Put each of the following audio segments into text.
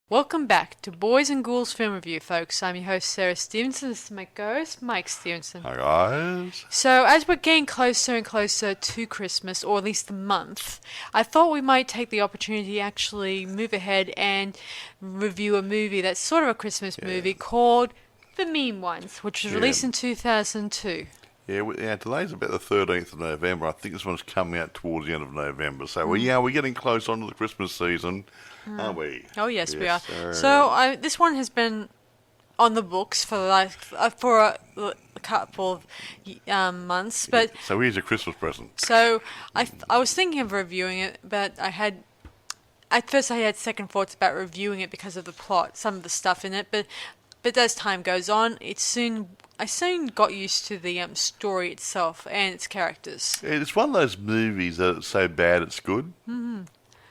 Welcome back to Boys and Ghouls Film Review, folks. I'm your host, Sarah Stephenson. This is my co-host, Mike Stephenson. Hi, guys. So, as we're getting closer and closer to Christmas, or at least the month, I thought we might take the opportunity to actually move ahead and review a movie that's sort of a Christmas movie called The Mean Ones, which was released in 2002. Yeah, today's about the 13th of November. I think this one's coming out towards the end of November. So, we're getting close onto the Christmas season, aren't we? Oh, yes, we are. Sir. So, this one has been on the books for a couple of months. But So here's a Christmas present. So, I was thinking of reviewing it, but at first I had second thoughts about reviewing it because of the plot, some of the stuff in it, but as time goes on, I soon got used to the story itself and its characters. It's one of those movies that it's so bad it's good. Mm-hmm.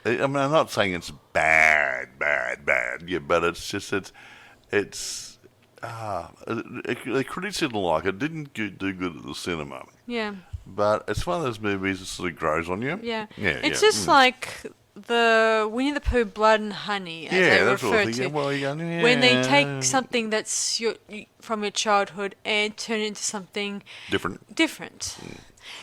I mean, I'm not saying it's bad, yeah, but it's just, the critics didn't like it. It didn't do good at the cinema. Yeah. But it's one of those movies that sort of grows on you. Yeah. It's just like the Winnie the Pooh Blood and Honey, as they refer to. When they take something that's from your childhood and turn it into something different. Mm.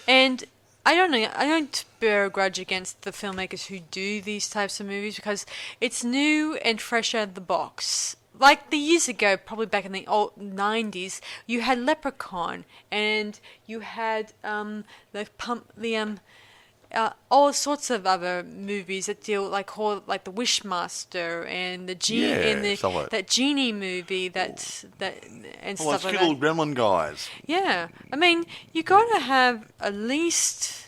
And I don't bear a grudge against the filmmakers who do these types of movies because it's new and fresh out of the box. Like the years ago, probably back in the old 90s, you had Leprechaun and you had all sorts of other movies that deal like the Wishmaster and the genie that genie movie and stuff like that. Little gremlin guys. Yeah, I mean you got to have at least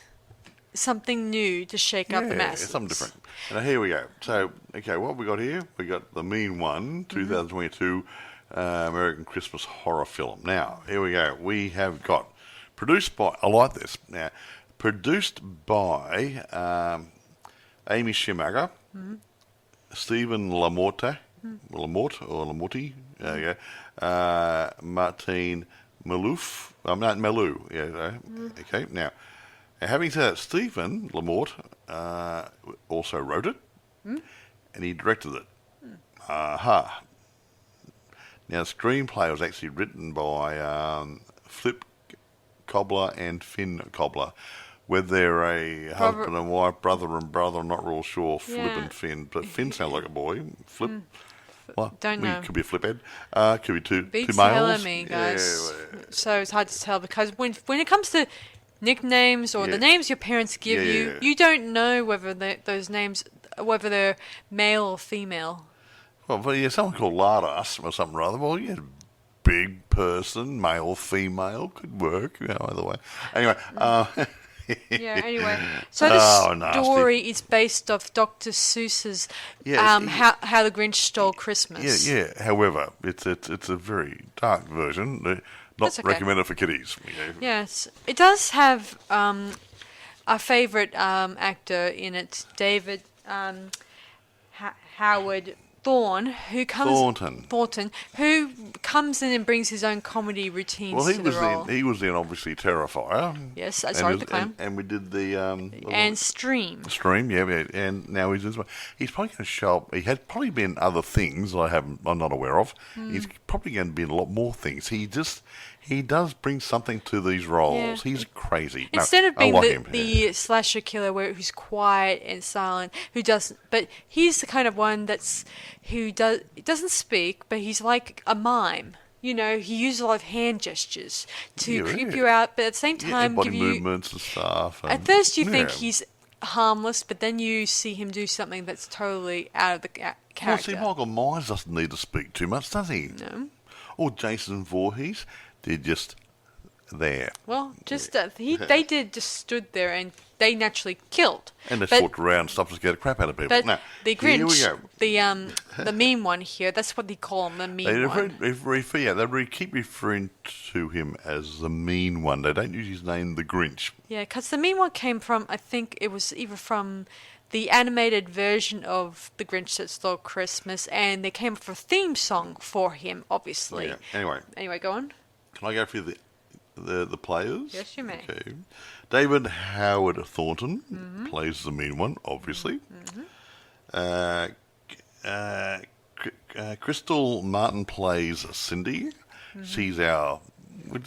something new to shake up the masses. Yeah, something different. Now here we go. So what we got here? We got The Mean One, 2022 American Christmas horror film. Now here we go. We have got produced by. I like this now. Produced by Amy Schumacher, Stephen Lamorte, Martine Malouf. Malou. Okay. Now, having said that, Stephen Lamorte also wrote it, and he directed it. Aha. Now, the screenplay was actually written by Flip Cobbler and Finn Cobbler. Whether they're a husband and wife, brother and brother, I'm not real sure. Flip and Finn, but Finn sounds like a boy. Flip, don't know. Could be a fliphead. Could be two males. Telling me, guys. Yeah. So it's hard to tell because when it comes to nicknames or the names your parents give you, you don't know whether those names, whether they're male or female. Well, but someone called Lardas or something rather. Well, big person, male, female, could work. Either way. Anyway. Anyway. So the story is based off Dr. Seuss's How the Grinch Stole Christmas. Yeah. However, it's a very dark version. Not recommended for kiddies. Yes. It does have our favourite actor in it, David Howard Thornton, who comes in and brings his own comedy routines to the role. He was in obviously Terrifier. Yes, sorry, the clown. And we did the and Stream. And now he's this one. He's probably going to show up. He had probably been other things I'm not aware of. He's probably going to be in a lot more things. He does bring something to these roles. Yeah. He's crazy. Instead of being the slasher killer who's quiet and silent, but he's the kind of one who doesn't speak, but he's like a mime. He uses a lot of hand gestures to creep you out, but at the same time body movements and stuff. At first you think he's harmless, but then you see him do something that's totally out of the character. Well, see, Michael Myers doesn't need to speak too much, does he? No. Or Jason Voorhees. They're just there. Well, they just stood there and they naturally killed. And they fought around and stuff to scare the crap out of people. But now, the Grinch, the mean one here, that's what they call him, the mean one. They keep referring to him as the mean one. They don't use his name, the Grinch. Yeah, because the mean one came from, I think it was either from the animated version of The Grinch That Stole Christmas, and they came up with a theme song for him, obviously. Yeah. Anyway, go on. Can I go through the players? Yes, you may. Okay. David Howard Thornton plays the mean one, obviously. Crystal Martin plays Cindy. She's our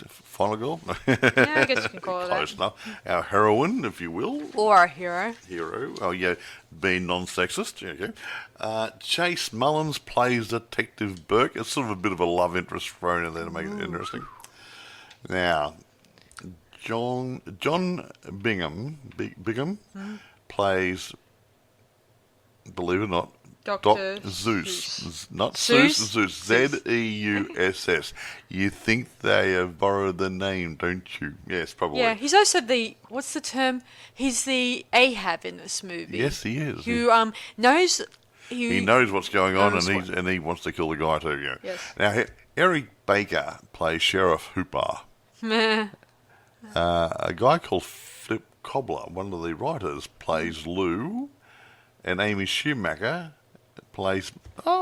final girl. Yeah, I guess you can call her Close that. enough. Our heroine, if you will. Or our hero. Hero. Oh, yeah, being non-sexist. Okay. Chase Mullins plays Detective Burke. It's sort of a bit of a love interest thrown in there to make it interesting. Now, John Bingham plays, believe it or not, Dr. Zeus. Not Zeus? Zeus. Zeuss. You think they have borrowed the name, don't you? Yes, probably. Yeah, he's also what's the term? He's the Ahab in this movie. Yes, he is. Who knows... He knows what's going on, and he wants to kill the guy too. Yeah. Yes. Now, Eric Baker plays Sheriff Hooper. A guy called Flip Cobbler, one of the writers, plays Lou, and Amy Schumacher plays.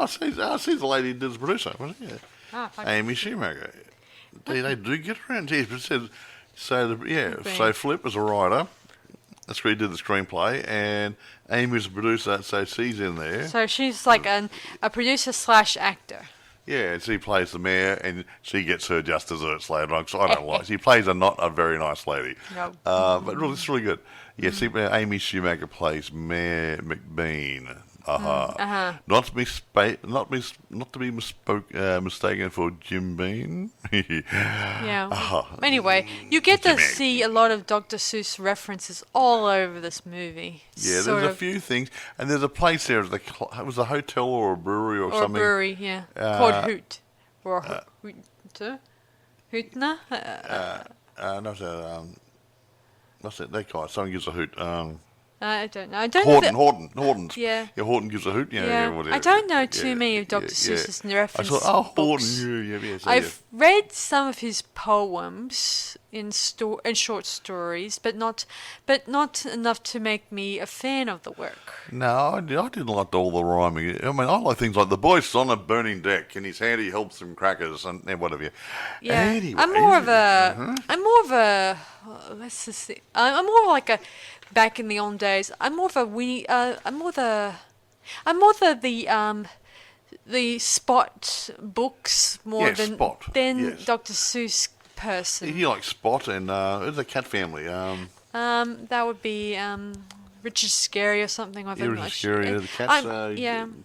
She's the lady who did the producer, wasn't she? Amy Schumacher. They do get around. Yes, but it says so Flip was a writer. That's where he did the screenplay, and Amy's a producer, so she's in there. So she's like a producer / actor. Yeah, and she plays the mayor, and she gets her just desserts later on, because I don't like. She plays not a very nice lady. No. But really, it's really good. Yeah, Amy Schumacher plays Mayor McBean. Not to be mistaken for Jim Bean. Yeah. Anyway, you get to see a lot of Dr. Seuss references all over this movie. Yeah, there's a few things, and there's a place there. It was a hotel or a brewery or something. Or a brewery, yeah, called Hoot or Hootner. What's that? They call it. Someone gives a hoot. I don't know. I don't know. Horton's. Yeah. Yeah, Horton gives a hoot. Whatever. I don't know too many of Dr. Seuss's references. I thought, Horton. Yeah. I've read some of his poems in short stories, but not enough to make me a fan of the work. No, I didn't like all the rhyming. I mean, I like things like the boy's on a burning deck, and his handy helps him crackers and whatever. Yeah. Anyway, I'm more of a. Let's just see. I'm more like a. Back in the old days, I'm more the Spot books more than Dr. Seuss person. You like Spot and it's a cat family. That would be Richard Scarry or something. Richard Scarry, the cats,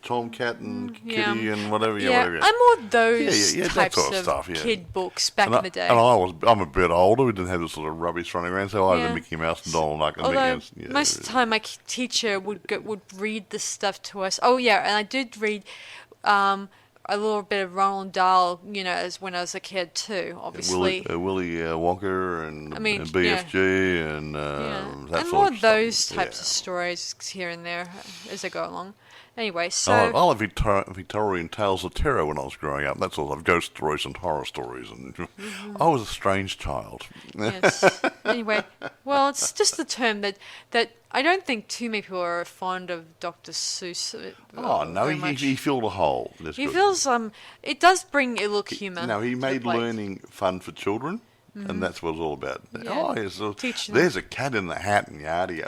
Tom Cat and Kitty and whatever. I'm more those types sort of of stuff, kid books back in the day. And I'm a bit older. We didn't have this sort of rubbish running around, so I had the Mickey Mouse and Donald Duck. Although most of the time my teacher would read this stuff to us. Oh yeah, and I did read a little bit of Ronald Dahl, as when I was a kid too, obviously. Willy Wonka and BFG and that and sort more of of those stuff. types of stories here and there as I go along. Anyway, so... I love Victorian tales of terror when I was growing up. That's all. I've ghost stories and horror stories. And I was a strange child. Yes. Anyway, well, it's just the term that I don't think too many people are fond of Dr. Seuss. Oh, no, he filled a hole. He feels, it does bring a little humour. No, he made learning fun for children. And that's what it's all about. Yeah. There's a cat in the hat and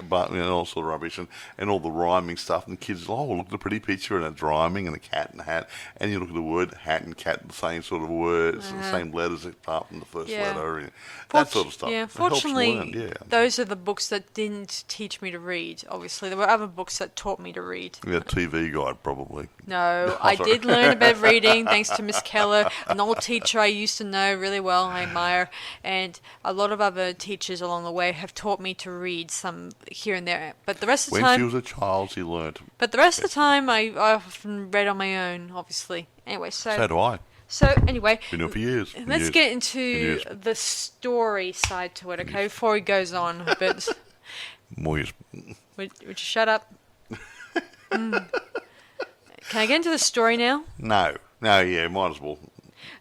but all sort of rubbish and all the rhyming stuff. And the kids, look at the pretty picture and it's rhyming and a cat and a hat. And you look at the word hat and cat, the same sort of words, the same letters apart from the first letter. And that sort of stuff. Yeah, fortunately, those are the books that didn't teach me to read. Obviously, there were other books that taught me to read. Yeah, TV Guide probably. No, I did learn a bit of reading thanks to Miss Keller, an old teacher I used to know really well, I admire. And a lot of other teachers along the way have taught me to read some here and there. But the rest of the time... When she was a child, she learnt. But the rest of the time, I often read on my own, obviously. Anyway, so do I. So, anyway... Been doing it for years. Let's get into the story side to it, okay? Before he goes on a bit. More years. Would you shut up? Can I get into the story now? No, might as well.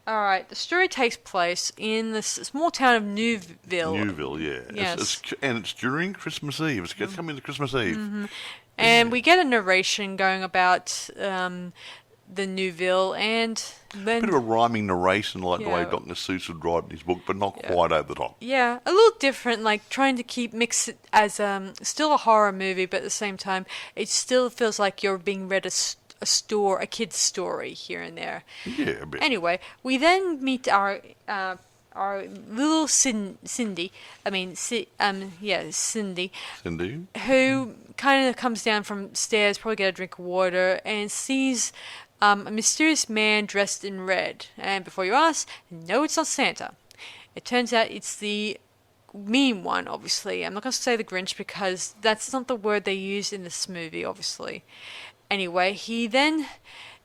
All right, the story takes place in the small town of Newville. Yeah. Yes. It's during Christmas Eve. It's coming to Christmas Eve. Mm-hmm. And we get a narration going about the Newville and then... A bit of a rhyming narration like the way Dr. Seuss would write in his book, but not quite over the top. Yeah, a little different, like trying to mix it as still a horror movie, but at the same time, it still feels like you're being read a kid's story here and there. Yeah, a bit. Anyway, we then meet our little Cindy. Cindy. Cindy. Who kind of comes down from stairs, probably get a drink of water, and sees a mysterious man dressed in red. And before you ask, no, it's not Santa. It turns out it's the mean one, obviously. I'm not going to say the Grinch because that's not the word they used in this movie, obviously. Anyway, he then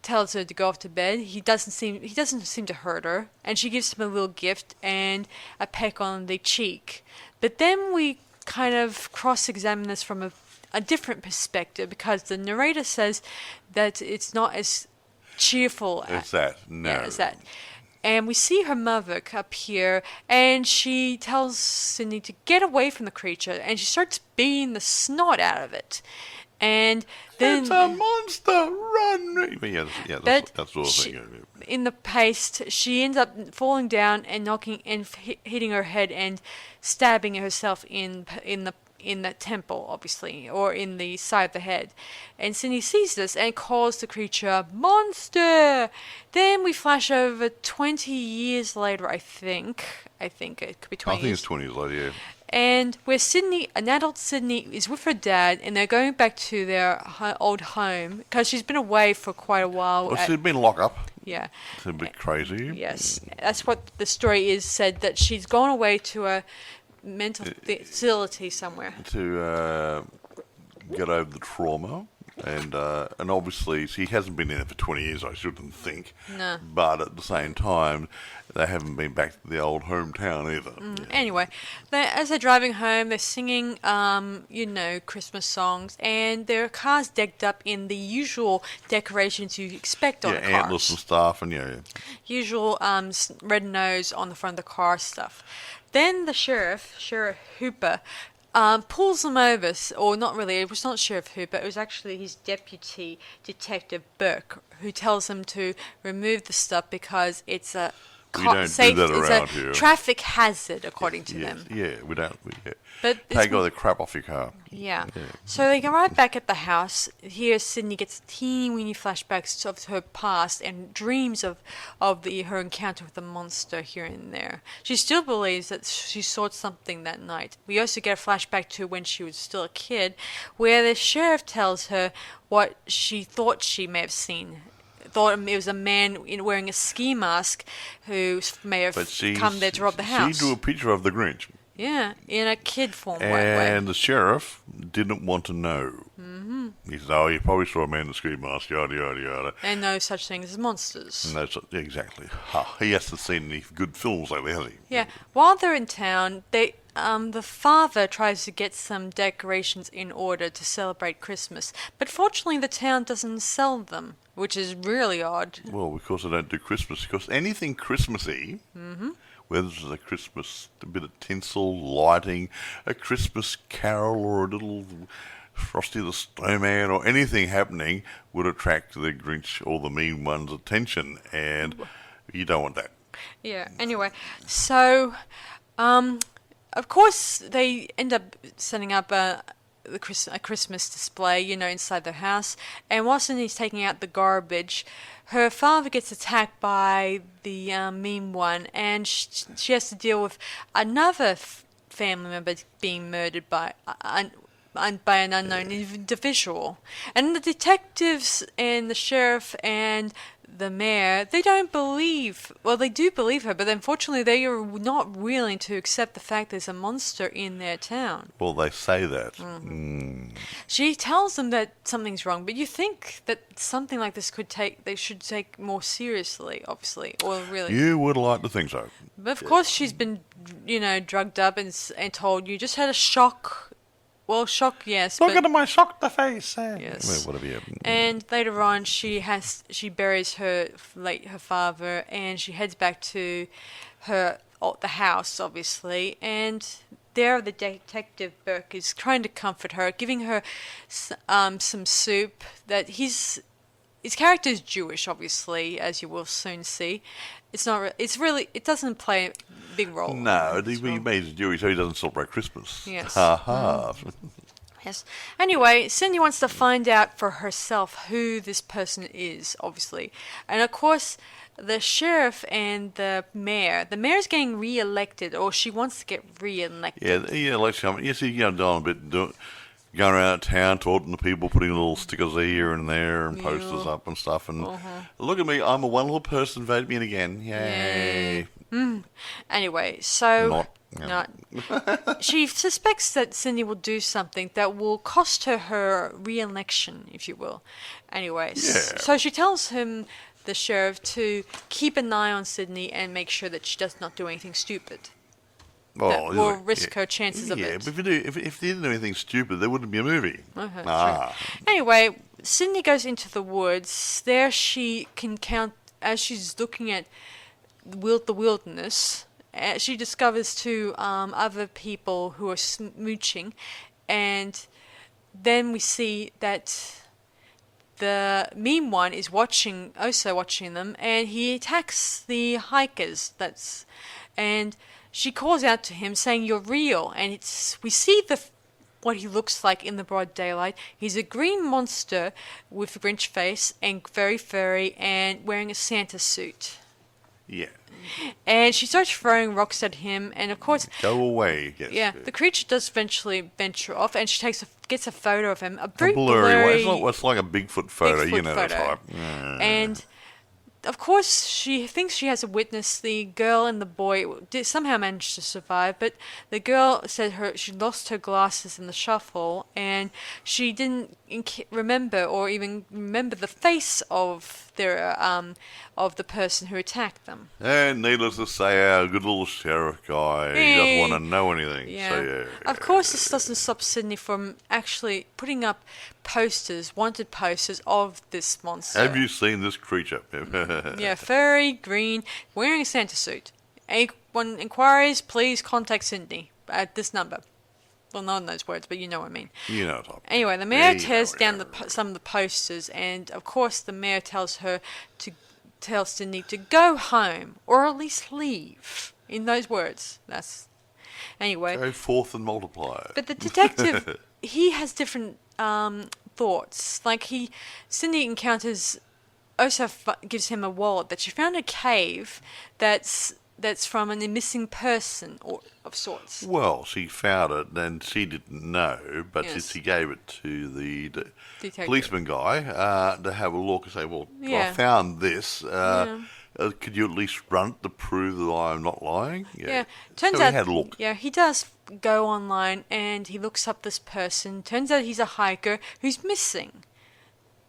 tells her to go off to bed. He doesn't seem to hurt her, and she gives him a little gift and a peck on the cheek. But then we kind of cross-examine this from a different perspective because the narrator says that it's not as cheerful. It's that. No. Yeah, it's that. And we see her mother appear, and she tells Cindy to get away from the creature, and she starts beating the snot out of it. And then it's a monster! Run! Yeah, that's sort of thing. In the paste, she ends up falling down and knocking and hitting her head and stabbing herself in the temple, obviously, or in the side of the head. And Cindy sees this and calls the creature monster. Then we flash over 20 years later, I think it could be 20 years. I think it's 20 years later, yeah. And where an adult Sydney is with her dad, and they're going back to their old home because she's been away for quite a while. Well, she's been locked up. Yeah. It's a bit crazy. Yes, that's what the story is said, that she's gone away to a mental facility somewhere. To get over the trauma. And obviously she hasn't been in it for 20 years, I shouldn't think. No. But at the same time, they haven't been back to the old hometown either. Yeah. Anyway, as they're driving home, they're singing, Christmas songs, and their car's decked up in the usual decorations you expect on a car. Antlers and stuff, and usual red nose on the front of the car stuff. Then the Sheriff Hooper, pulls them over, or not really, it was not Sheriff Hooper, it was actually his deputy, Detective Burke, who tells him to remove the stuff because it's a traffic hazard, according to them. Yeah, we don't. But take all the crap off your car. Yeah. So they arrive back at the house. Here, Sydney gets teeny weeny flashbacks of her past and dreams of her encounter with the monster here and there. She still believes that she saw something that night. We also get a flashback to when she was still a kid, where the sheriff tells her what she thought she may have seen. Thought it was a man wearing a ski mask who may have come there to rob the house. She drew a picture of the Grinch. Yeah, in a kid form. And the sheriff didn't want to know. Mm-hmm. He said, "Oh, you probably saw a man in a ski mask, yada yada yada." And no such things as monsters. Exactly. He hasn't seen any good films lately, has he? Yeah. While they're in town, the father tries to get some decorations in order to celebrate Christmas, but fortunately the town doesn't sell them, which is really odd. Well, because they don't do Christmas, because anything Christmassy, whether it's a bit of tinsel, lighting, a Christmas carol, or a little Frosty the Snowman, or anything happening, would attract the Grinch or the mean one's attention, and you don't want that. Yeah. Anyway, so of course they end up setting up a Christmas display, inside their house. And while Cindy's taking out the garbage, her father gets attacked by the mean one, and she has to deal with another family member being murdered by an unknown individual. And the detectives and the sheriff and the mayor, they do believe her, but unfortunately they are not willing to accept the fact there's a monster in their town. Well, they say that. Mm-hmm. She tells them that something's wrong, but you think that something like this they should take more seriously, obviously, or really. You would like to think so. But of course she's been, drugged up and told you just had a shock. Well, shock, yes. Look at my shock the face. Yes. Well, whatever. And later on, she buries her father, and she heads back to the house, obviously. And there, the detective Burke is trying to comfort her, giving her some soup. That his character is Jewish, obviously, as you will soon see. It's not. It doesn't play a big role. No, he made Jewish, so he doesn't celebrate Christmas. Yes. Ha ha. Yes. Anyway, Cindy wants to find out for herself who this person is, obviously. And of course, the sheriff and the mayor's getting re-elected, or she wants to get re-elected. Yeah, election. Yes, you're doing a bit, going around town, talking to people, putting little stickers here and there and posters up and stuff. And look at me, I'm a wonderful person, vote me in again. Yay. Anyway, so... She suspects that Cindy will do something that will cost her re-election, if you will. Anyway, so she tells him, the sheriff, to keep an eye on Sydney and make sure that she does not do anything stupid. That will risk her chances of it. Yeah, but if they didn't do anything stupid, there wouldn't be a movie. Anyway, Sydney goes into the woods. There she can count, as she's looking at the wilderness, she discovers two other people who are smooching, and then we see that the mean one is also watching them, and he attacks the hikers. And she calls out to him, saying, "You're real." And we see what he looks like in the broad daylight. He's a green monster with a Grinch face and very furry and wearing a Santa suit. Yeah. And she starts throwing rocks at him, and of course... Go away. Yes. Yeah, the creature does eventually venture off, and she gets a photo of him. A very blurry one. It's like a Bigfoot photo, Bigfoot type. And, of course, she thinks she has a witness. The girl and the boy somehow managed to survive, but the girl said she lost her glasses in the shuffle, and she didn't remember the face of the person who attacked them. And needless to say, our good little sheriff guy, he doesn't want to know anything. Yeah. So, Of course, this doesn't stop Sydney from actually putting up wanted posters of this monster. Have you seen this creature? Yeah, furry, green, wearing a Santa suit. Anyone inquiries, please contact Sydney at this number. Well, not in those words, but you know what I mean. You know what I mean. Anyway, the mayor tears down some of the posters, and of course the mayor tells her to tell Sydney to go home, or at least leave. In those words. Anyway. Go forth and multiply. But the detective, he has different thoughts. Like Sydney encounters, also gives him a wallet that she found in a cave that's from a missing person of sorts. Well, she found it and she didn't know, but she gave it to the policeman guy to have a look and say, well, I found this. Could you at least run it to prove that I'm not lying? Yeah. Turns out he had a look. Yeah, he does go online and he looks up this person. Turns out he's a hiker who's missing.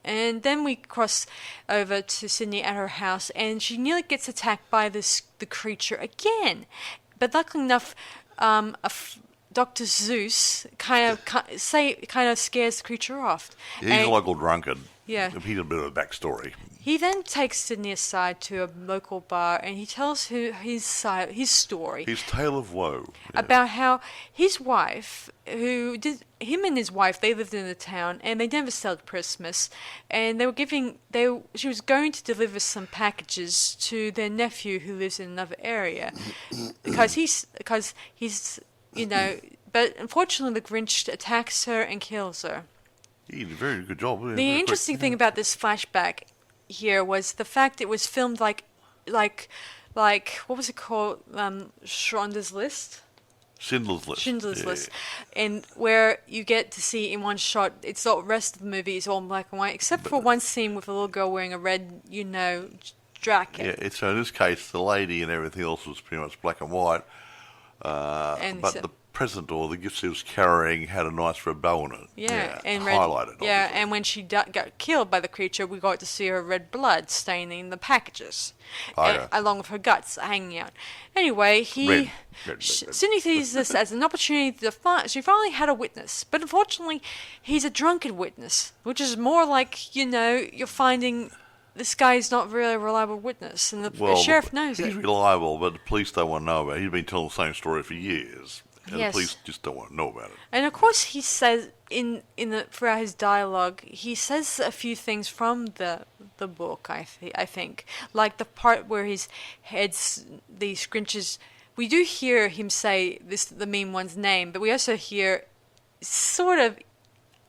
And then we cross over to Sydney at her house, and she nearly gets attacked by the creature again. But luckily enough, Dr. Zeus kind of scares the creature off. He's a local drunkard. Yeah. He's a bit of a backstory. He then takes Sydney aside to a local bar, and he tells her his story. His tale of woe. Yeah. About how his wife, him and his wife, they lived in the town, and they never celebrated Christmas, and she was going to deliver some packages to their nephew who lives in another area, because he's but unfortunately the Grinch attacks her and kills her. He did a very good job. The interesting thing about this flashback here was the fact it was filmed like what was it called? Schindler's List? Schindler's List. And where you get to see in one shot, it's the rest of the movie is all in black and white, except for one scene with a little girl wearing a red, jacket. Yeah, so in this case, the lady and everything else was pretty much black and white. But the present or the gift she was carrying had a nice red bow on it. Yeah, and highlighted. Obviously. Yeah, and when she got killed by the creature, we got to see her red blood staining the packages, along with her guts hanging out. Anyway, Sydney sees this as an opportunity to she finally had a witness, but unfortunately, he's a drunken witness, which is more like, you're finding this guy's not really a reliable witness, and the sheriff knows it. He's reliable, but the police don't want to know about it. He's been telling the same story for years. And the police just don't want to know about it. And of course, he says throughout his dialogue, he says a few things from the book. I think, like the part where his heads, the Grinches. We do hear him say the mean one's name, but we also hear sort of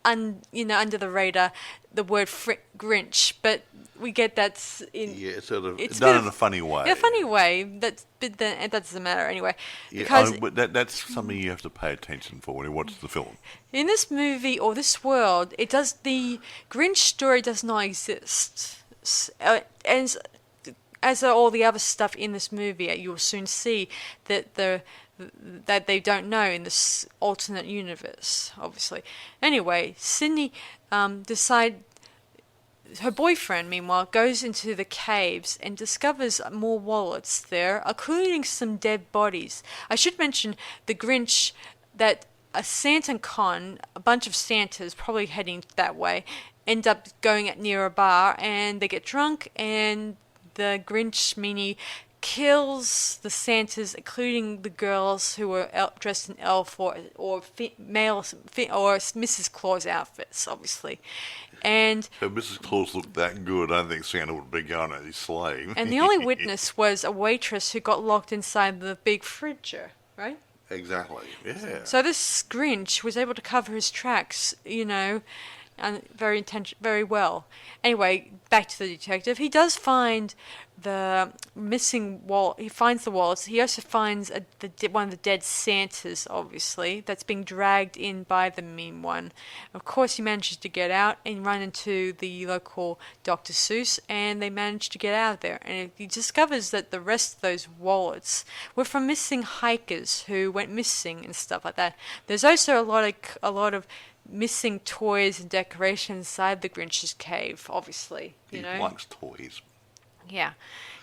under the radar, the word Grinch, but we get that in... Yeah, it's done in a funny way. In a funny way, but then it doesn't matter anyway. Yeah, because that's something you have to pay attention for when you watch the film. In this movie, or this world, the Grinch story does not exist. And as all the other stuff in this movie, you'll soon see that that they don't know in this alternate universe, obviously. Anyway, Sydney her boyfriend, meanwhile, goes into the caves and discovers more wallets there, including some dead bodies. I should mention the Grinch, that a Santa con, a bunch of Santas probably heading that way, end up going near a bar and they get drunk, and the Grinch meanie kills the Santas, including the girls who were dressed in elf or male or Mrs. Claus outfits, obviously. And if Mrs. Claus looked that good, I don't think Santa would be going at his sleigh. And the only witness was a waitress who got locked inside the big fridger, right? Exactly, yeah. So this Grinch was able to cover his tracks, and very well. Anyway, back to the detective. He does find the missing wallet. He finds the wallets. He also finds one of the dead Santas, obviously, that's being dragged in by the mean one. Of course, he manages to get out and run into the local Dr. Seuss, and they manage to get out of there. And he discovers that the rest of those wallets were from missing hikers who went missing and stuff like that. There's also a lot of missing toys and decorations inside the Grinch's cave, obviously. He likes toys. Yeah.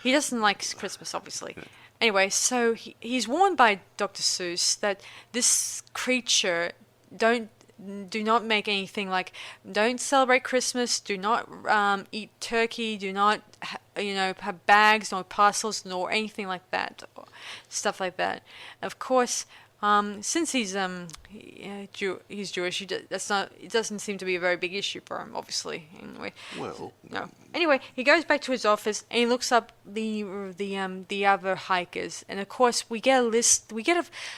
He doesn't like Christmas, obviously. Yeah. Anyway, so he's warned by Dr. Seuss that this creature do not make anything like, don't celebrate Christmas, do not eat turkey, do not have bags nor parcels nor anything like that, stuff like that. Of course, since he's Jewish, it doesn't seem to be a very big issue for him, obviously. Anyway, well, no. Anyway, he goes back to his office and he looks up the other hikers, and of course we get a list.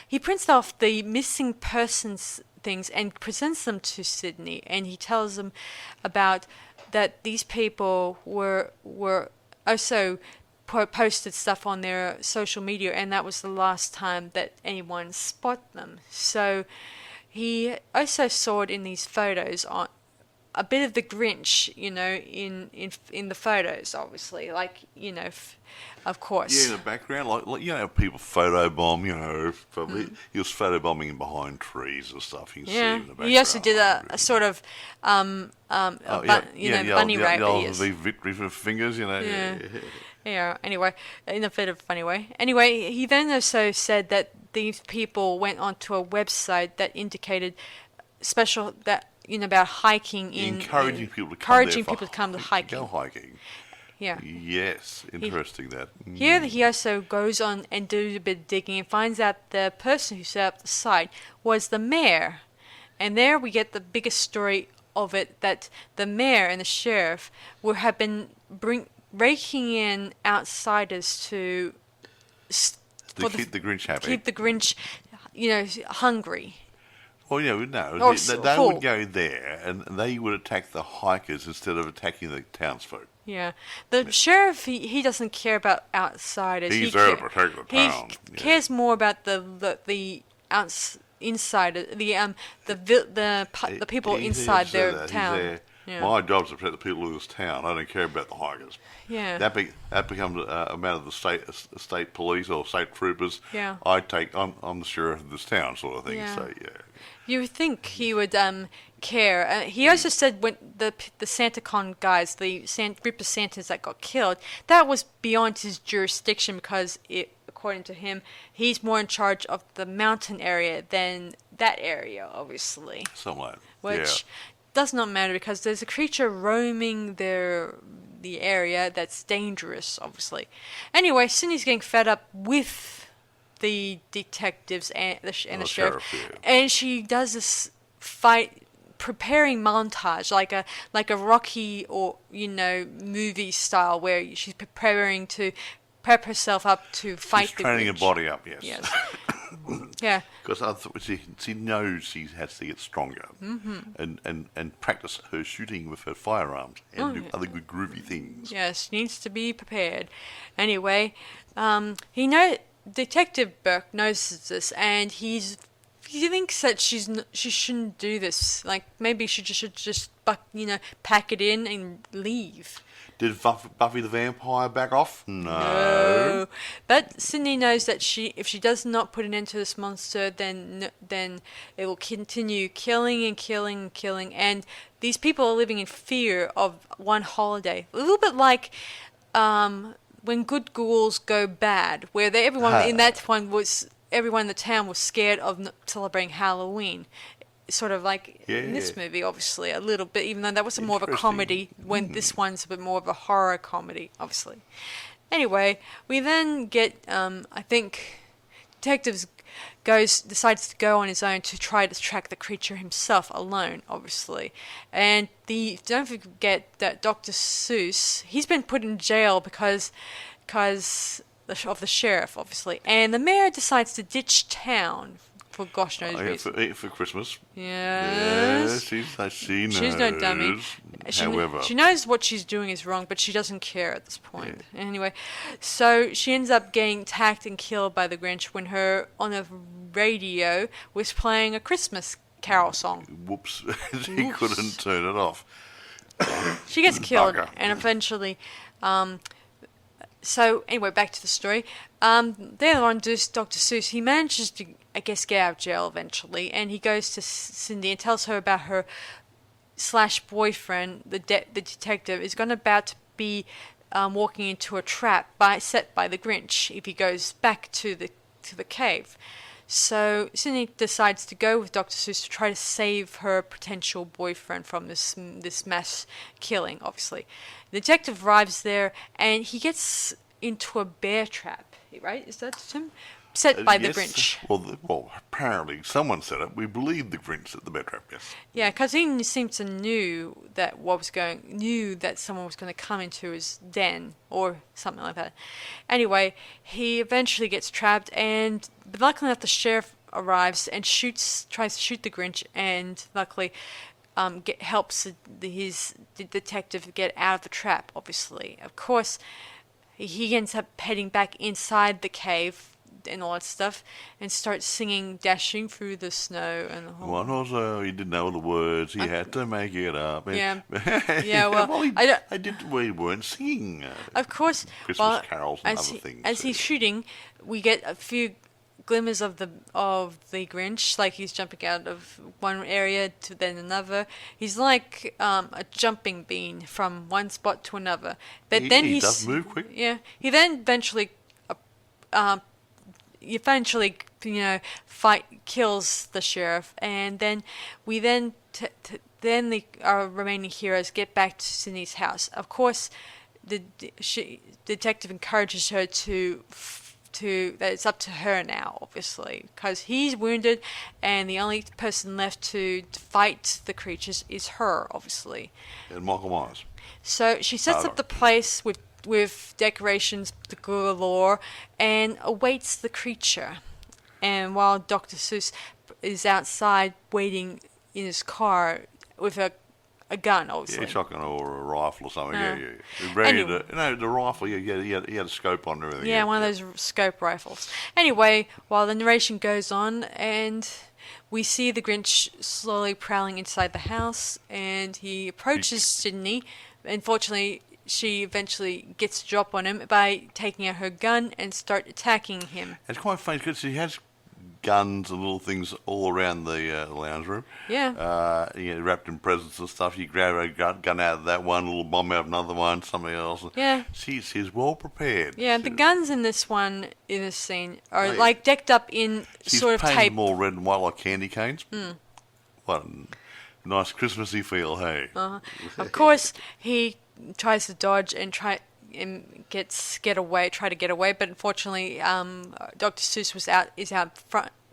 He prints off the missing persons things and presents them to Sydney, and he tells them about that these people were also posted stuff on their social media, and that was the last time that anyone spotted them. So he also saw it in these photos, on a bit of the Grinch, in the photos, obviously, of course. Yeah, in the background, like people photobomb, he was photobombing behind trees and stuff. You can see in the background. He also did a sort of bunny rabbit. The victory for fingers, Yeah, anyway, in a bit of a funny way. Anyway, he then also said that these people went onto a website that indicated about hiking encouraging people to come to hiking. Go hiking. Yeah. Yes, interesting that. Here he also goes on and does a bit of digging and finds out the person who set up the site was the mayor. And there we get the biggest story of it, that the mayor and the sheriff have been raking in outsiders to keep the Grinch happy. Keep the Grinch, hungry. Well, no, they would go there and they would attack the hikers instead of attacking the townsfolk. Yeah, the sheriff he doesn't care about outsiders. He's there to protect the town. He cares more about the insider, the people inside their town. Yeah. My job's to protect the people of this town. I don't care about the hikers. Yeah. That becomes a matter of the state police or state troopers. Yeah. I'm the sheriff of this town, sort of thing. Yeah. So yeah. You would think he would care. He also said when the SantaCon guys, the group of Santas that got killed, that was beyond his jurisdiction because according to him, he's more in charge of the mountain area than that area, obviously. Something like that. Which does not matter because there's a creature roaming the area that's dangerous, obviously. Anyway, Sydney's getting fed up with the detectives and the sheriff, and she does this preparing montage like a Rocky or movie style where she's preparing to prep herself up to fight. She's training her body up. Yes. Yeah. Because she knows she has to get stronger and practice her shooting with her firearms and do other good groovy things. Yes, needs to be prepared. Anyway, Detective Burke notices this, and he thinks that she shouldn't do this. Like, maybe she should just pack it in and leave. Did Buffy the Vampire back off? No. But Sydney knows that if she does not put an end to this monster, then it will continue killing and killing and killing. And these people are living in fear of one holiday. A little bit like when good ghouls go bad, where everyone in the town was scared of celebrating Halloween. Sort of like in this movie, obviously, a little bit, even though that was more of a comedy, when this one's a bit more of a horror comedy, obviously. Anyway, we then get, I think, Detective decides to go on his own to try to track the creature himself alone, obviously. And don't forget that Dr. Seuss, he's been put in jail because of the sheriff, obviously. And the mayor decides to ditch town. For gosh knows reason. For Christmas. Yes. Yeah, she knows. She's no dummy. However. She knows what she's doing is wrong, but she doesn't care at this point. Yeah. Anyway, so she ends up getting attacked and killed by the Grinch when on a radio was playing a Christmas carol song. Whoops. She couldn't turn it off. She gets killed, and eventually... So, anyway, back to the story. Then on Dr. Seuss, he manages to, I guess, get out of jail eventually, and he goes to Cindy and tells her about her /boyfriend, the detective, is about to be walking into a trap set by the Grinch if he goes back to the cave. So Cindy decides to go with Dr. Seuss to try to save her potential boyfriend from this mass killing, obviously. The detective arrives there, and he gets into a bear trap, right? Is that him? Set by the Grinch. Well, apparently someone set it. We believe the Grinch set the bear trap, yes. Yeah, because he seems to knew that someone was going to come into his den or something like that. Anyway, he eventually gets trapped, and luckily enough, the sheriff arrives and tries to shoot the Grinch, and luckily helps the detective get out of the trap, obviously. Of course, he ends up heading back inside the cave and all that stuff, and starts singing Dashing Through the Snow and the whole... One also, he didn't know the words, he had to make it up. Yeah, we weren't singing of course, Christmas carols and other things. As he's shooting, we get a few glimmers of the Grinch, like he's jumping out of one area to then another. He's like a jumping bean from one spot to another. But he does move quick. Yeah, he then eventually kills the sheriff, and then we then our remaining heroes get back to Sydney's house. Of course, the detective encourages her that it's up to her now, obviously, because he's wounded, and the only person left to fight the creatures is her, obviously. And Michael Myers. So she sets up the place with decorations galore and awaits the creature. And while Dr. Seuss is outside waiting in his car with a gun, obviously. Yeah, a shotgun or a rifle or something. Yeah. The rifle, he had a scope on and everything. Yeah, one of those scope rifles. Anyway, while the narration goes on, and we see the Grinch slowly prowling inside the house, and he approaches Sydney. Unfortunately, she eventually gets a drop on him by taking out her gun and start attacking him. It's quite funny because she has guns and little things all around the lounge room. Yeah. Wrapped in presents and stuff. You grab a gun out of that one, a little bomb out of another one, something else. Yeah. She's well prepared. Yeah, the guns in this scene are like decked up in sort of tape. She's painted more red and white like candy canes. What a nice Christmassy feel, hey? Of course, he tries to dodge and try to get away, but unfortunately, Dr. Seuss is out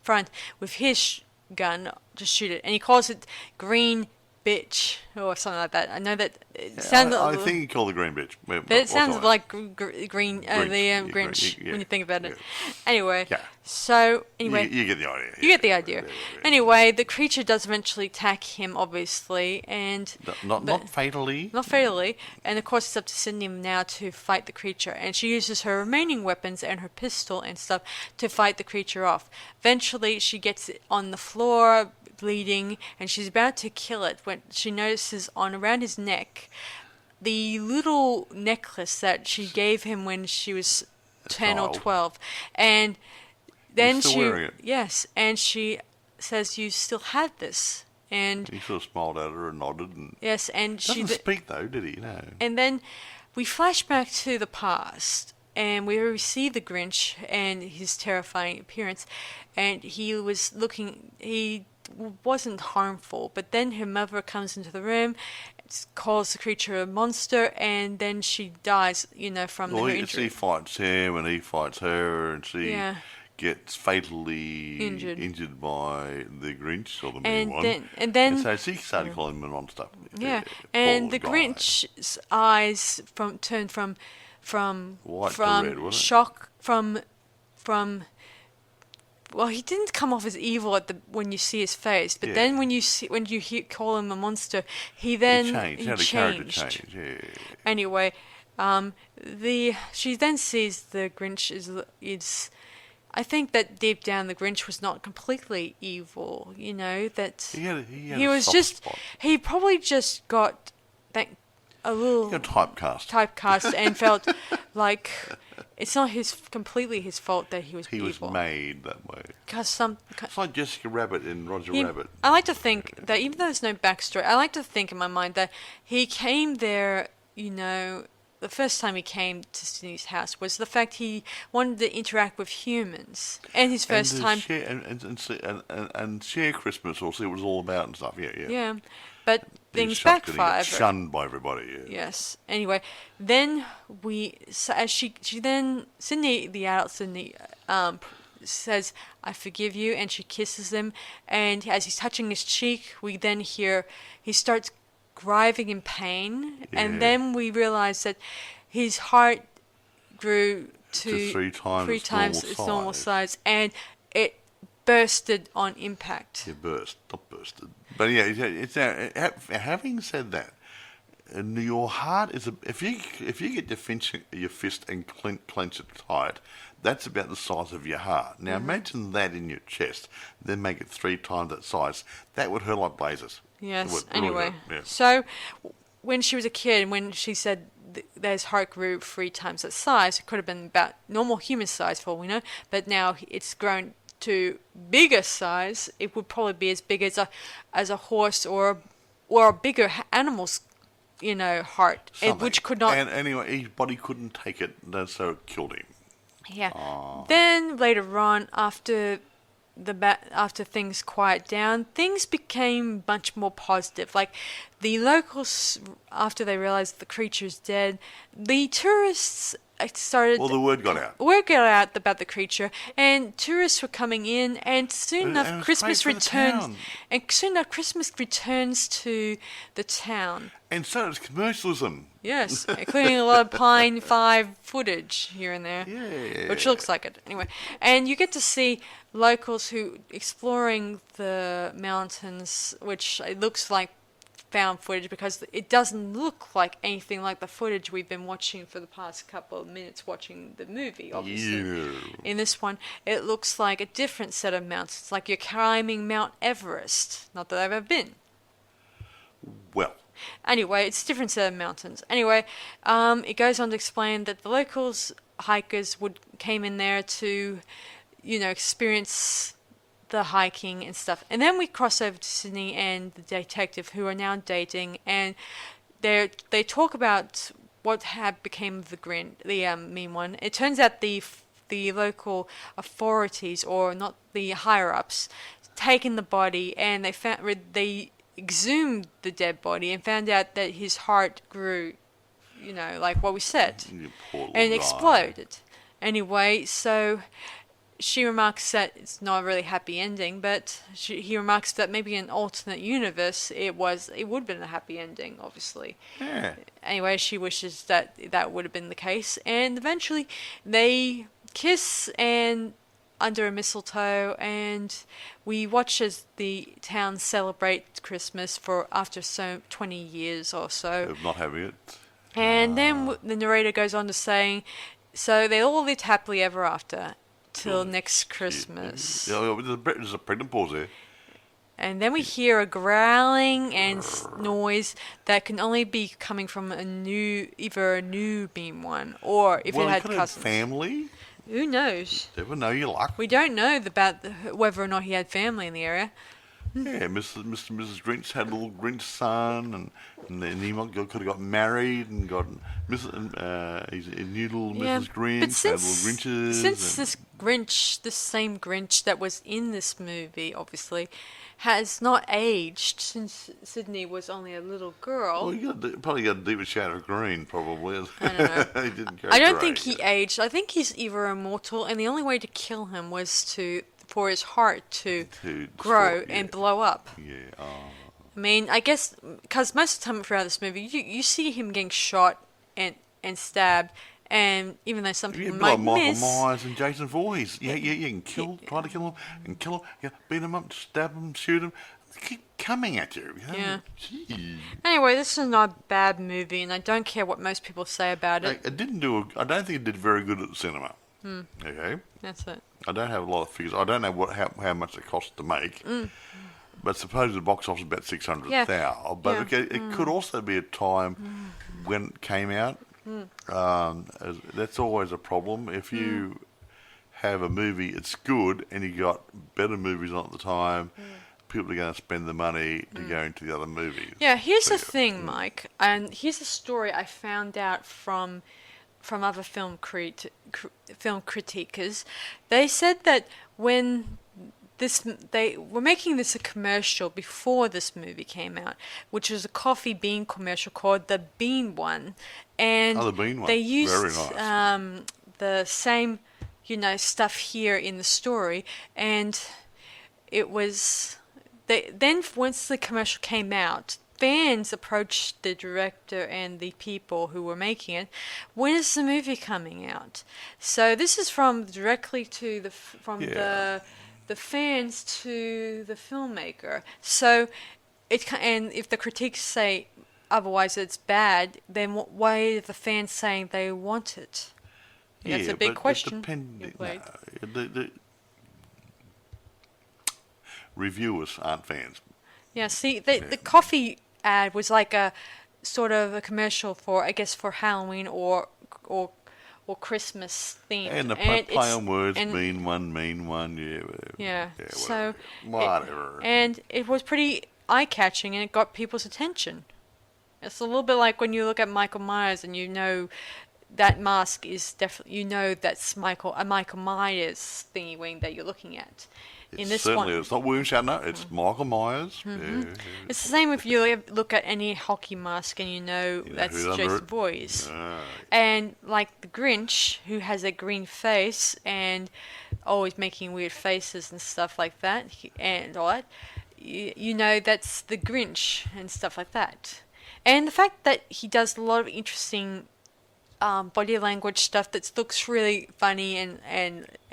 front with his gun to shoot it, and he calls it green bitch or something like that. I know that it sounded. I think you call the green bitch. But it sounds like green. Grinch when you think about it. Yeah. Anyway, so anyway, you get the idea. You get the idea. Anyway, the creature does eventually attack him, obviously, and not fatally. Not fatally, and of course it's up to Sydney now to fight the creature, and she uses her remaining weapons and her pistol and stuff to fight the creature off. Eventually, she gets it on the floor, bleeding, and she's about to kill it when she notices around his neck the little necklace that she gave him when she was 10 or 12, and then and she says, "You still have this." And he sort of smiled at her and nodded. And yes, and she doesn't speak though, did he? No. And then we flash back to the past, and we see the Grinch and his terrifying appearance, and he wasn't harmful, but then her mother comes into the room, calls the creature a monster, and then she dies, from her injury. She fights him, and he fights her, and she gets fatally injured by the Grinch, or the mean one. And then so she started calling him a monster. Yeah, and the Grinch's eyes turned from white to red, wasn't shock from. Well, he didn't come off as evil when you see his face, but then when you call him a monster, he changed. Yeah. Anyway, she then sees the Grinch is. I think that deep down the Grinch was not completely evil. That he was just spot. He probably just got a little typecast and felt like it's not completely his fault that he was evil. He was made that way. It's like Jessica Rabbit in Roger Rabbit. I like to think that even though there's no backstory, I like to think in my mind that he came there, the first time he came to Sydney's house was the fact he wanted to interact with humans, and his first time and share Christmas or see what it was all about and stuff. Yeah. But things backfired. Shunned by everybody. Yeah. Yes. Anyway, then Sydney, the adult Sydney, says, "I forgive you," and she kisses him. And as he's touching his cheek, we then hear he starts writhing in pain, and then we realize that his heart grew to three times its normal size, and it bursted on impact. It burst, not bursted. But having said that, your heart is if you get your fist and clench it tight, that's about the size of your heart. Now imagine that in your chest, then make it 3 times that size. That would hurt like blazes. Yes. Anyway, so when she was a kid, when she said that his heart grew 3 times that size, it could have been about normal human size for all we know. But now it's grown to bigger size. It would probably be as big as a horse or a bigger animal's, heart, which could not. And anyway, his body couldn't take it, so it killed him. Yeah. Aww. Then later on, after things quiet down, things became much more positive. Like the locals, after they realized the creature's dead, the tourists started. Well, the word got out. Word got out about the creature, and tourists were coming in, and soon enough, Christmas returns. And soon enough, Christmas returns to the town. And so does commercialism. Yes, including a lot of Pine 5 footage here and there. Yeah. Which looks like it. Anyway, and you get to see locals who exploring the mountains, which it looks like found footage because it doesn't look like anything like the footage we've been watching for the past couple of minutes watching the movie, obviously. Yeah. In this one, it looks like a different set of mountains. It's like you're climbing Mount Everest. Not that I've ever been. Well. Anyway, it's a different set of mountains. Anyway, it goes on to explain that the locals, hikers, came in there to, experience the hiking and stuff. And then we cross over to Sydney and the detective, who are now dating, and they talk about what became of the mean one. It turns out the local authorities, or not the higher ups, taken the body, and they exhumed the dead body and found out that his heart grew, like what we said, and exploded. Anyway, so she remarks that it's not a really happy ending, but he remarks that maybe in an alternate universe it would have been a happy ending, obviously. Yeah. Anyway, she wishes that would have been the case, and eventually they kiss and under a mistletoe, and we watch as the town celebrate Christmas for after 20 years or so of not having it. And then the narrator goes on to saying, so they all lived happily ever after till next Christmas. Yeah, there's a pregnant pause there. And then we hear a growling and noise that can only be coming from either a new beam one, or if it had cousins. Family? Who knows? Never know your luck. We don't know about whether or not he had family in the area. Yeah, Mr. and Mrs. Grinch had a little Grinch son, and then he could have got married and got he's a new little Mrs. Grinch, had little Grinches. Since this same Grinch that was in this movie, obviously, has not aged since Sydney was only a little girl. Well, you probably got a deeper shade of green, probably. I don't know. He didn't go I don't think he aged. I think he's either immortal, and the only way to kill him was for his heart to grow and blow up. Yeah. I mean, I guess because most of the time throughout this movie, you see him getting shot and stabbed, and even though some people might miss, Michael Myers and Jason Voorhees, you can try to kill him, and kill him, beat him up, stab him, shoot him. They keep coming at you. Yeah. Jeez. Anyway, this is not a bad movie, and I don't care what most people say about it. I don't think it did very good at the cinema. Okay. That's it. I don't have a lot of figures. I don't know how much it cost to make. But suppose the box office is about 600,000. But it could also be a time when it came out. That's always a problem. If you have a movie, it's good, and you got better movies on at the time, people are going to spend the money to go into the other movies. Yeah, here's the thing, Mike, and here's a story I found out from other film critiquers. They said that when they were making this a commercial before this movie came out, which was a coffee bean commercial called The Bean One, and the Bean One. They used very nice. The same, stuff here in the story, and it was then once the commercial came out, fans approached the director and the people who were making it. When is the movie coming out? So this is directly to the fans to the filmmaker. So and if the critiques say otherwise it's bad, then why are the fans saying they want it? That's a big question. The reviewers aren't fans. Yeah, see, the coffee ad was like a sort of a commercial for Halloween or Christmas theme. And the play on words, mean one, yeah. So whatever. And it was pretty eye-catching, and it got people's attention. It's a little bit like when you look at Michael Myers, and that mask is definitely that's a Michael Myers thingy wing that you're looking at. It's not William Shatner, it's Michael Myers. Mm-hmm. Yeah. It's the same if you look at any hockey mask and that's Jason Voorhees. And like the Grinch, who has a green face and always making weird faces and stuff like that, and all that, that's the Grinch and stuff like that. And the fact that he does a lot of interesting body language stuff that looks really funny and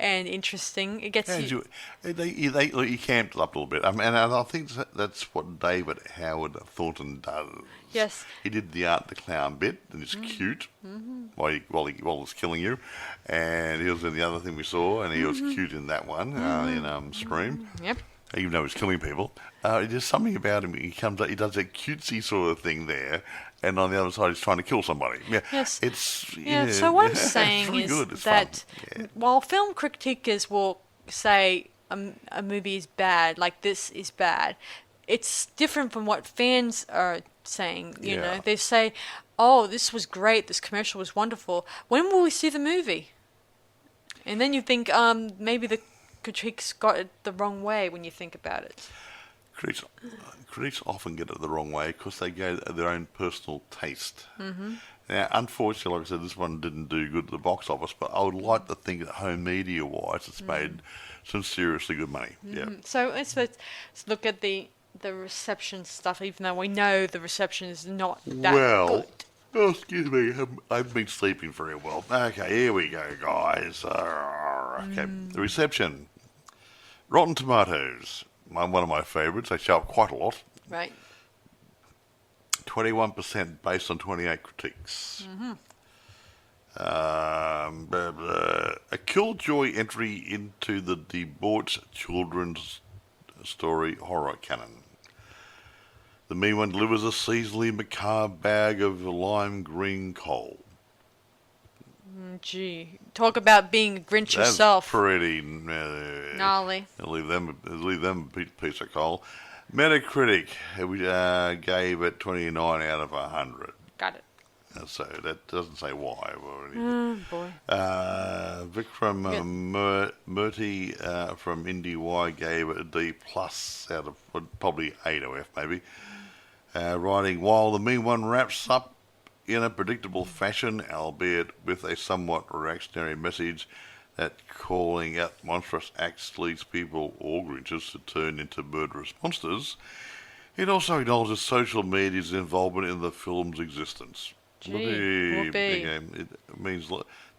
interesting. It gets you. He camped up a little bit. And I think that's what David Howard Thornton does. Yes. He did the Art the Clown bit, and it's cute while he's killing you. And he was in the other thing we saw, and he was cute in that one in Scream. Yep. Even though he's killing people, there's something about him. He comes up, he does that cutesy sort of thing there, and on the other side, he's trying to kill somebody. Yeah, yes. So what I'm saying really is that while film critiquers will say a movie is bad, like this is bad, it's different from what fans are saying. You know, they say, "Oh, this was great. This commercial was wonderful. When will we see the movie?" And then you think, maybe the critiques got it the wrong way when you think about it. Critics often get it the wrong way because they go their own personal taste. Now, unfortunately, like I said, this one didn't do good at the box office, but I would like to think that home media-wise, it's made some seriously good money. Yeah. So let's look at the reception stuff, even though we know the reception is not that good. Oh, excuse me, I've been sleeping very well. Okay, here we go, guys. Okay, the reception. Rotten Tomatoes, one of my favourites. They show up quite a lot. Right. 21% based on 28 critics. A killjoy entry into the debauched children's story horror canon. The mean one delivers a seasonally macabre bag of lime green coal. Gee, talk about being a Grinch yourself. That's pretty gnarly. Leave them a piece of coal. Metacritic gave it 29 out of 100. Got it. So that doesn't say why or anything. Boy. Vikram Murthy from IndieWire gave it a D plus out of probably 8 or F maybe. Writing, while the mean one wraps up in a predictable fashion, albeit with a somewhat reactionary message that calling out monstrous acts leads people or Grinches to turn into murderous monsters, it also acknowledges social media's involvement in the film's existence. It means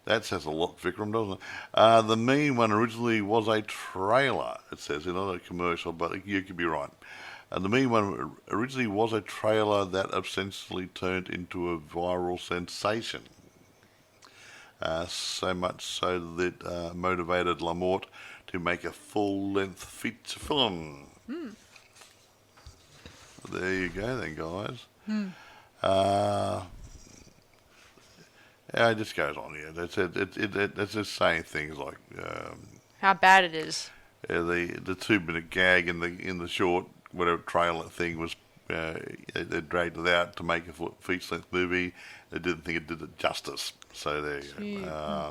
that says a lot, Vikram, doesn't it? The mean one originally was a trailer, it says, not a commercial, but you could be right. The mean one originally was a trailer that essentially turned into a viral sensation. So much so that it motivated Lamort to make a full-length feature film. There you go then, guys. Yeah, it just goes on here. It's just saying things like how bad it is. The 2-minute gag in the short whatever trailer thing was. They dragged it out to make a feature-length movie. They didn't think it did it justice. So there you go. Yeah.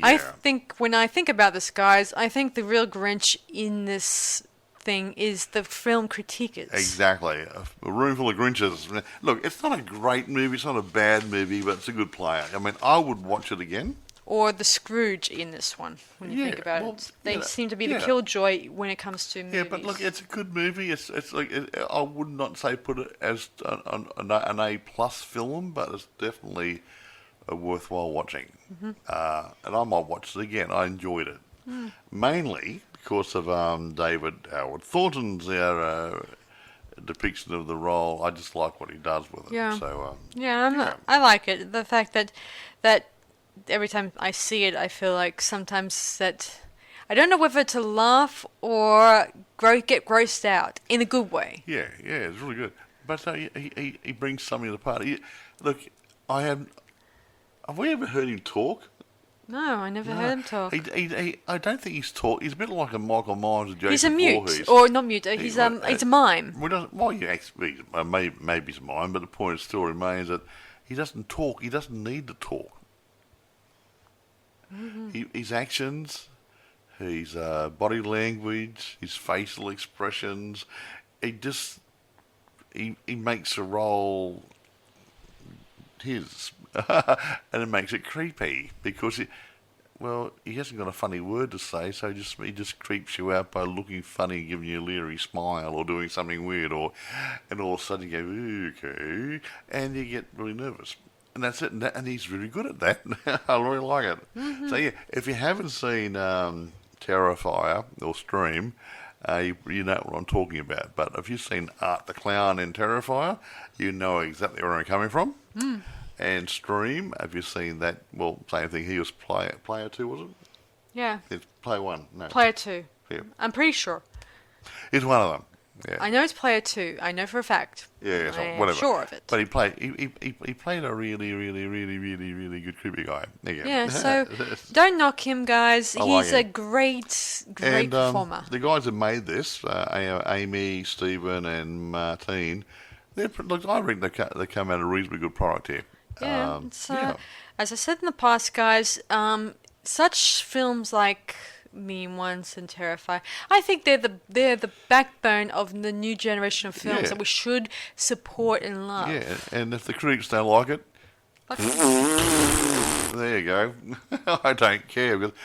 I think when I think about this, guys, I think the real Grinch in this thing is the film critiquers. Exactly. A room full of Grinches. Look, it's not a great movie, it's not a bad movie, but it's a good player. I mean, I would watch it again. Or the Scrooge in this one, when you think about it. They seem to be the killjoy when it comes to movies. Yeah, but look, it's a good movie. It's like, I would not say put it as an A-plus film, but it's definitely a worthwhile watching. And I might watch it again. I enjoyed it. Mainly because of David Howard Thornton's depiction of the role. I just like what he does with it. Yeah. So, I like it. The fact that every time I see it, I feel like sometimes that I don't know whether to laugh or get grossed out in a good way. Yeah, it's really good. But he brings something to the party. Look, have we ever heard him talk? No, I never heard him talk. I don't think he's talk. He's a bit like a Michael Myers or Jason He's a mute, Voorhees. or not mute. He's a mime. Maybe he's a mime, but the point still remains that he doesn't talk. He doesn't need to talk. His actions, his body language, his facial expressions, he makes a role his, and it makes it creepy because he hasn't got a funny word to say, so he just creeps you out by looking funny, giving you a leery smile or doing something weird, and all of a sudden you go, okay, and you get really nervous. And that's it, and he's really good at that. I really like it. So yeah, if you haven't seen Terrifier or Stream, you know what I'm talking about. But if you've seen Art the Clown in Terrifier, you know exactly where I'm coming from. And Stream, have you seen that? Well, same thing. He was player 2, was it? Yeah. It's player 1. No. Player 2. Yeah. I'm pretty sure. He's one of them. Yeah. I know it's player 2. I know for a fact. Yeah, so I'm whatever. sure of it. But he played a really, really, really, really, really good creepy guy. There you go. Yeah, so don't knock him, guys. He's a great performer. The guys that made this, Amy, Stephen, and Martine, look, I reckon they come out a reasonably good product here. Yeah, as I said in the past, guys, such films like Mean Ones and Terrify, I think they're the backbone of the new generation of films that we should support and love. Yeah, and if the critics don't like it, There you go. I don't care because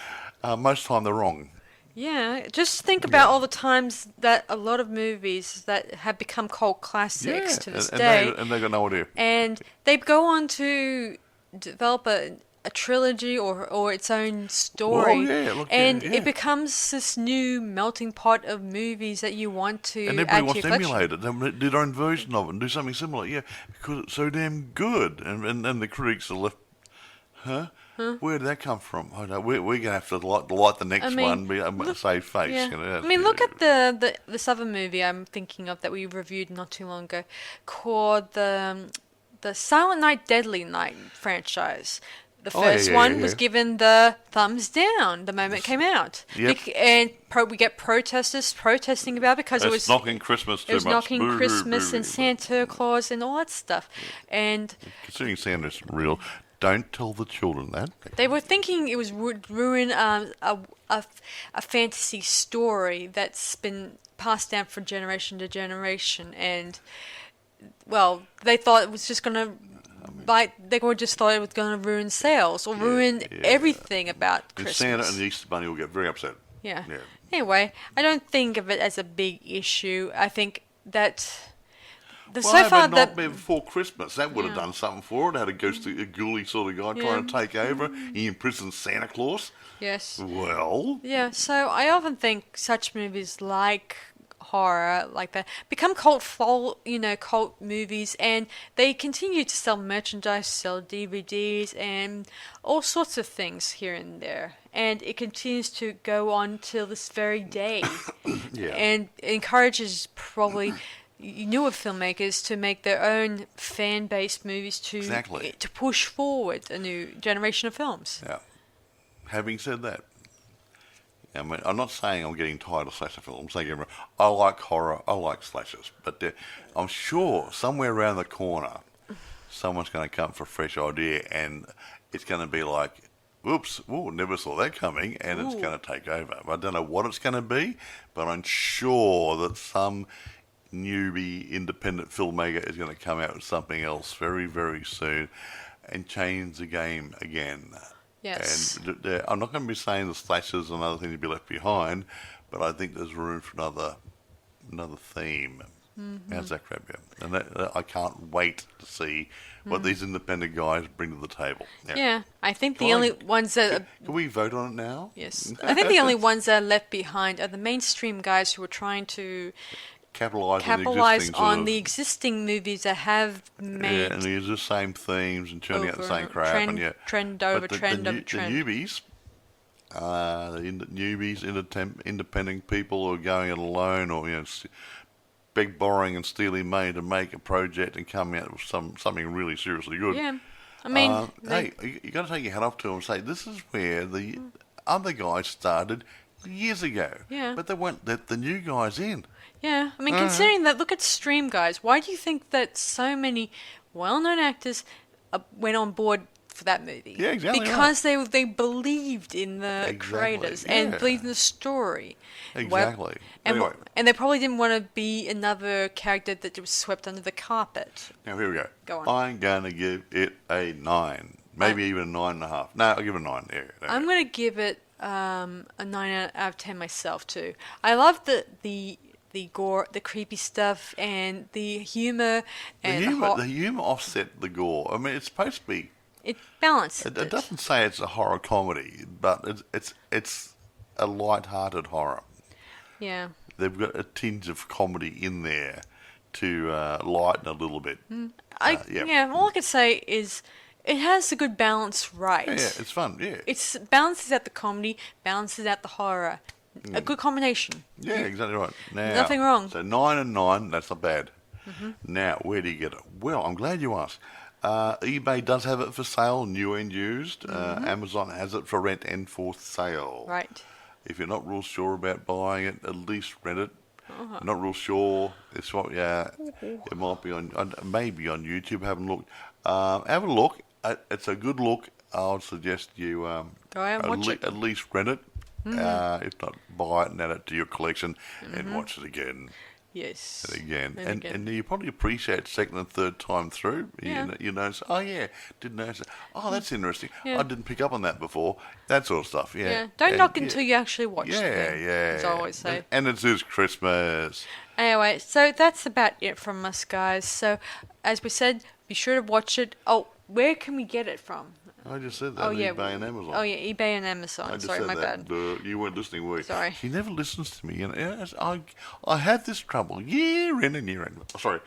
most of the time they're wrong. Yeah, just think about all the times that a lot of movies that have become cult classics to this day. And they've got no idea. And they go on to develop a trilogy or its own story. It becomes this new melting pot of movies that you want to and add everybody to wants your to collection. emulate it. They do their own version of it and do something similar. Yeah, because it's so damn good. And the critics are left, huh? Where did that come from? I know. We're going to have to light the next one, save face. Yeah. You know, look at this other movie I'm thinking of that we reviewed not too long ago called the Silent Night, Deadly Night franchise. The first one was given the thumbs down the moment it came out. Yep. And we get protesters protesting about it because it was knocking Christmas too much. It was knocking Christmas and Santa Claus and all that stuff. And considering Santa's real, don't tell the children that. They were thinking it would ruin a fantasy story that's been passed down from generation to generation. And, well, they thought it was just going to... they just thought it was going to ruin sales or ruin everything about Christmas. And Santa and the Easter Bunny will get very upset. Yeah. Anyway, I don't think of it as a big issue. I think that... before Christmas, that would have done something for it. Had a ghoulie sort of guy trying to take over. He imprisoned Santa Claus. Yes. Well. Yeah, so I often think such movies like horror like that become cult movies, and they continue to sell merchandise, sell DVDs and all sorts of things here and there, and it continues to go on till this very day. And it encourages probably newer filmmakers to make their own fan-based movies to push forward a new generation of films. Yeah. Having said that, I mean, I'm not saying I'm getting tired of slasher films. I like horror, I like slashers, but I'm sure somewhere around the corner, someone's going to come for a fresh idea, and it's going to be like, "Oops, never saw that coming," and it's going to take over. I don't know what it's going to be, but I'm sure that some newbie independent filmmaker is going to come out with something else very, very soon and change the game again. Yes. And I'm not going to be saying the slashers and other things to be left behind, but I think there's room for another theme. Mm-hmm. How's that crap go? And I can't wait to see what these independent guys bring to the table. Yeah, I think the only ones that... Can we vote on it now? Yes. I think the only ones that are left behind are the mainstream guys who are trying to capitalize on the existing movies that have made... Yeah, and use the same themes and churning out the same crap. Trend over trend. The newbies, independent people who are going it alone or, beg, borrowing and stealing money to make a project and come out with something really seriously good. Yeah. I mean... hey, you got to take your hat off to them and say, this is where the other guys started years ago. Yeah. But they weren't the new guys in. Yeah, I mean, considering that, look at Stream Guys. Why do you think that so many well-known actors went on board for that movie? Yeah, exactly. Because they believed in the creators and believed in the story. Exactly. And they probably didn't want to be another character that was swept under the carpet. Now, here we go. Go on. I'm going to give it a 9. Maybe even a 9.5. No, I'll give it a 9. There. I'm going to give it a 9 out of 10 myself, too. I love the gore, the creepy stuff, and the humor. And the humor offset the gore. I mean, it's supposed to be. It balances. It doesn't say it's a horror comedy, but it's a light-hearted horror. Yeah. They've got a tinge of comedy in there to lighten a little bit. All I can say is it has a good balance right. Yeah, it's fun, yeah. It balances out the comedy, balances out the horror. A good combination. Yeah, exactly right. Now, nothing wrong. So 9 and 9, that's not bad. Mm-hmm. Now, where do you get it? Well, I'm glad you asked. eBay does have it for sale, new and used. Amazon has it for rent and for sale. Right. If you're not real sure about buying it, at least rent it. Not real sure. It's what, it might be maybe on YouTube. Haven't looked. Have a look. It's a good look. I would suggest you go out and watch it. At least rent it. If not, buy it and add it to your collection and watch it again. Yes. And again. And you probably appreciate second and third time through. Yeah. You notice, didn't notice that. Oh, that's interesting. Yeah. I didn't pick up on that before. That sort of stuff, yeah. Yeah. Don't knock until you actually watch the thing, Yeah. as I always say. And it is Christmas. Anyway, so that's about it from us, guys. So, as we said, be sure to watch it. Oh, where can we get it from? I just said that. eBay and Amazon. Oh, yeah, eBay and Amazon. Sorry, my bad. You weren't listening, were you? Sorry. She never listens to me. You know, I had this trouble year in and year out. Oh, sorry.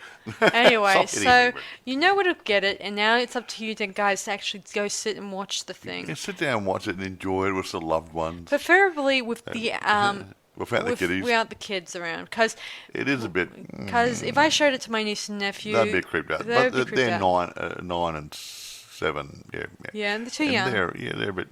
Anyway, so you know where to get it, and now it's up to you, then, guys, to actually go sit and watch the thing. Yeah, sit down and watch it and enjoy it with the loved ones. Preferably with the without the kiddies. Without the kids around, because it is a bit. Because if I showed it to my niece and nephew, they'd be creeped out. But they're 9 and 7. Yeah, and they're too young. They're a bit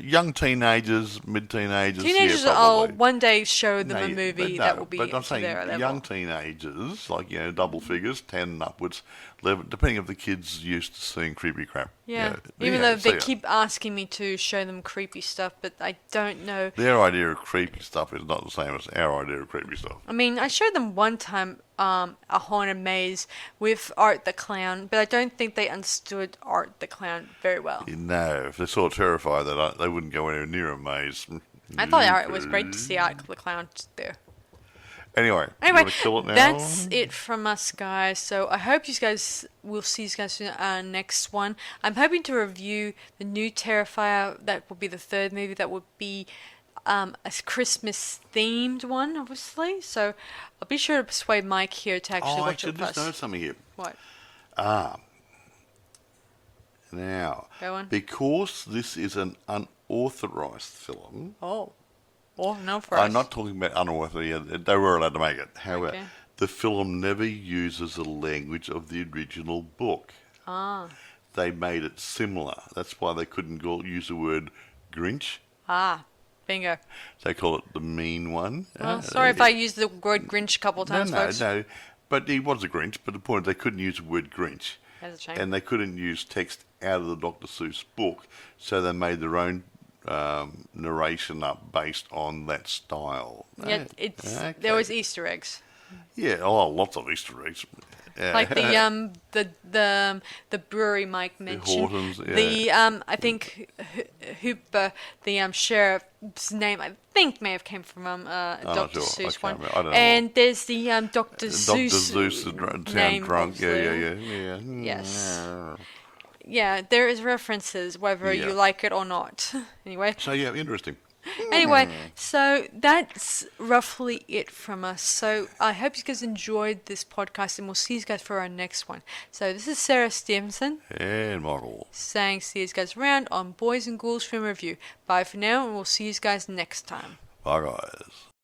young teenagers, mid-teenagers. Teenagers, I'll one day show them a movie that will be but I'm saying to their level. Young teenagers, like double figures, 10 upwards, 11, depending if the kids used to seeing creepy crap. Yeah, even though they keep asking me to show them creepy stuff, but I don't know. Their idea of creepy stuff is not the same as our idea of creepy stuff. I mean, I showed them one time a haunted maze with Art the Clown, but I don't think they understood Art the Clown very well. No, if they're so terrified that they wouldn't go anywhere near a maze. I thought it was great to see Art the Clown there. Anyway, you want to kill it now? That's it from us, guys. So I hope you guys will see you guys in our next one. I'm hoping to review the new Terrifier. That will be the third movie. That would be a Christmas themed one, obviously. So I'll be sure to persuade Mike here to actually watch it with us. I just noticed something here. What? Now, go on. Because this is an unauthorized film. Oh. Or no for us. I'm not talking about unauthorized. They were allowed to make it. However, the film never uses the language of the original book. They made it similar. That's why they couldn't use the word Grinch. Bingo. They call it the mean one. Well, sorry if I used the word Grinch a couple of times, folks. No. But he was a Grinch. But the point is they couldn't use the word Grinch. That's a shame. And they couldn't use text out of the Dr. Seuss book. So they made their own narration up based on that style. Yeah, there was Easter eggs. Yeah, lots of Easter eggs. Like the brewery Mike mentioned. The Hortons, I think Hooper, the sheriff's name, I think may have came from Dr. Seuss one. I don't know. And there's the Dr. Seuss. Dr. Seuss name drunk. Yeah. Yes. Yeah, there is references, whether you like it or not. Anyway. So, interesting. Anyway, so that's roughly it from us. So I hope you guys enjoyed this podcast, and we'll see you guys for our next one. So this is Sarah Stephenson. And Michael. Saying see you guys around on Boys and Ghouls Film Review. Bye for now, and we'll see you guys next time. Bye, guys.